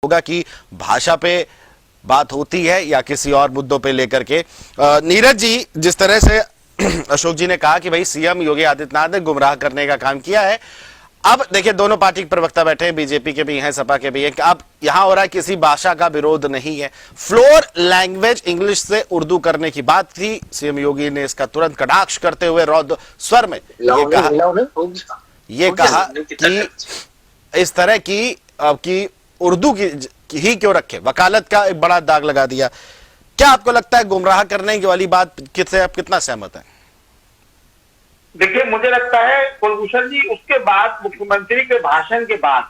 होगा कि भाषा पे बात होती है या किसी और मुद्दों पे लेकर के। नीरज जी, जिस तरह से अशोक जी ने कहा कि भाई सीएम योगी आदित्यनाथ ने गुमराह करने का काम किया है, अब देखिए दोनों पार्टी के प्रवक्ता बैठे हैं, बीजेपी के भी हैं, सपा के भी हैं। अब यहां हो रहा है किसी भाषा का विरोध नहीं है, फ्लोर लैंग्वेज इंग्लिश से उर्दू करने की बात थी। सीएम योगी ने इसका तुरंत कटाक्ष करते हुए रौद्र स्वर में ये कहा कि इस तरह की उर्दू की ही क्यों रखे, वकालत का एक बड़ा दाग लगा दिया। क्या आपको लगता है गुमराह करने की वाली बात किससे आप कितना सहमत हैं? देखिए, मुझे लगता है कुलभूषण जी, उसके बाद मुख्यमंत्री के भाषण के बाद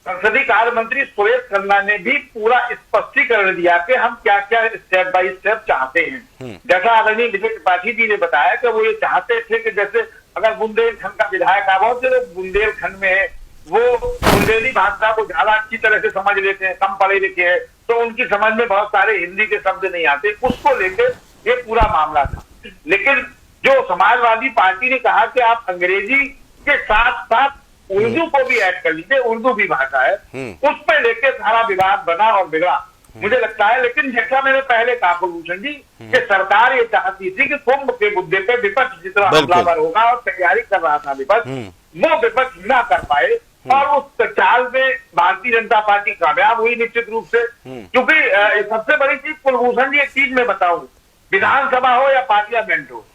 संसदीय कार्य मंत्री सुरेश खन्ना ने भी पूरा स्पष्टीकरण दिया कि हम क्या क्या स्टेप बाय स्टेप चाहते हैं। जैसा आदरणीय विजय त्रिपाठी जी ने बताया कि वो ये चाहते थे कि जैसे अगर बुंदेलखंड का विधायक है, बहुत से लोग बुंदेलखंड में है, वो बुंदेली भाषा को ज्यादा अच्छी तरह से समझ लेते हैं, कम पढ़े लिखे हैं, तो उनकी समझ में बहुत सारे हिंदी के शब्द नहीं आते, उसको लेकर ये पूरा मामला था। लेकिन जो समाजवादी पार्टी ने कहा कि आप अंग्रेजी के साथ साथ उर्दू को भी ऐड कर लीजिए, उर्दू भी भाषा है, उस पर लेके सारा विवाद बना और बिगड़ा, मुझे लगता है। लेकिन जैसा मैंने पहले कहा कुलभूषण जी, कि सरकार ये चाहती थी कि कुंभ के मुद्दे पे विपक्ष जितना हमलावर होगा और तैयारी कर रहा था विपक्ष, वो विपक्ष ना कर पाए, और उस चाल में भारतीय जनता पार्टी कामयाब हुई निश्चित रूप से। क्योंकि सबसे बड़ी चीज कुलभूषण जी, एक चीज मैं बताऊं, विधानसभा हो या पार्लियामेंट हो,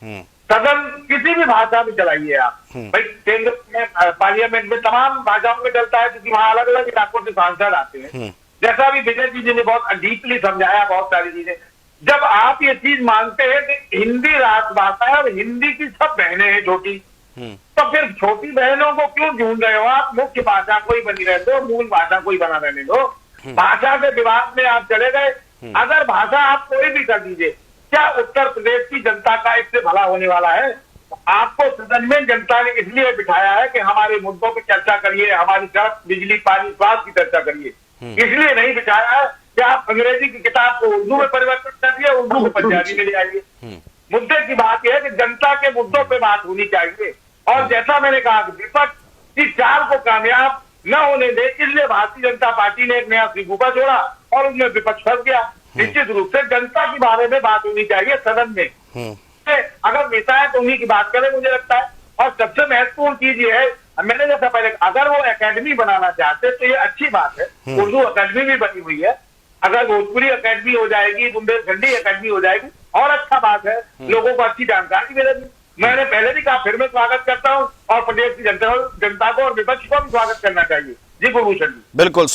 सदन किसी भी भाषा में चलाइए आप, भाई केंद्र में पार्लियामेंट में तमाम भाषाओं में चलता है, क्योंकि वहां अलग अलग इलाकों से सांसद आते हैं। जैसा अभी विजय जी ने बहुत डीपली समझाया बहुत सारी चीजें। जब आप ये चीज मानते हैं कि हिंदी राष्ट्रभाषा है और हिंदी की सब बहनें हैं छोटी, तो फिर छोटी बहनों को क्यों ढूंढ रहे हो आप? मुख्य भाषा को ही बनी रहते हो, मूल भाषा को ही बना रहने दो। भाषा के विवाद में आप चले गए। अगर भाषा आप कोई भी कर दीजिए, क्या उत्तर प्रदेश की जनता का इससे भला होने वाला है? आपको सदन में जनता ने इसलिए बिठाया है कि हमारे मुद्दों पर चर्चा करिए, हमारी सड़क, बिजली, पानी, स्वास्थ्य की चर्चा करिए, इसलिए नहीं बिठाया है कि आप अंग्रेजी की किताब को उर्दू में परिवर्तित कर दिए, उर्दू को पंजाबी में ले आइए। मुद्दे की बात यह है कि जनता के मुद्दों पर बात होनी चाहिए, और जैसा मैंने कहा कि विपक्ष की चाल को कामयाब न होने दे, इसलिए भारतीय जनता पार्टी ने एक नया श्रीगुफा जोड़ा और उसमें विपक्ष फंस गया। निश्चित रूप से जनता के बारे में बात होनी चाहिए सदन में। अगर नेता है तो उन्हीं की बात करें, मुझे लगता है। और सबसे महत्वपूर्ण चीज ये है, मैंने जैसा पहले, अगर वो एकेडमी बनाना चाहते तो ये अच्छी बात है, उर्दू अकेडमी भी बनी हुई है। अगर भोजपुरी अकेडमी हो जाएगी, बुंदेलखंडी अकेडमी हो जाएगी, और अच्छा बात है, लोगों को अच्छी जानकारी मिलेगी। मैंने पहले भी कहा, फिर मैं स्वागत करता हूँ, और प्रदेश की जनता को और विपक्ष को भी स्वागत करना चाहिए। जी कुलभूषण जी, बिल्कुल।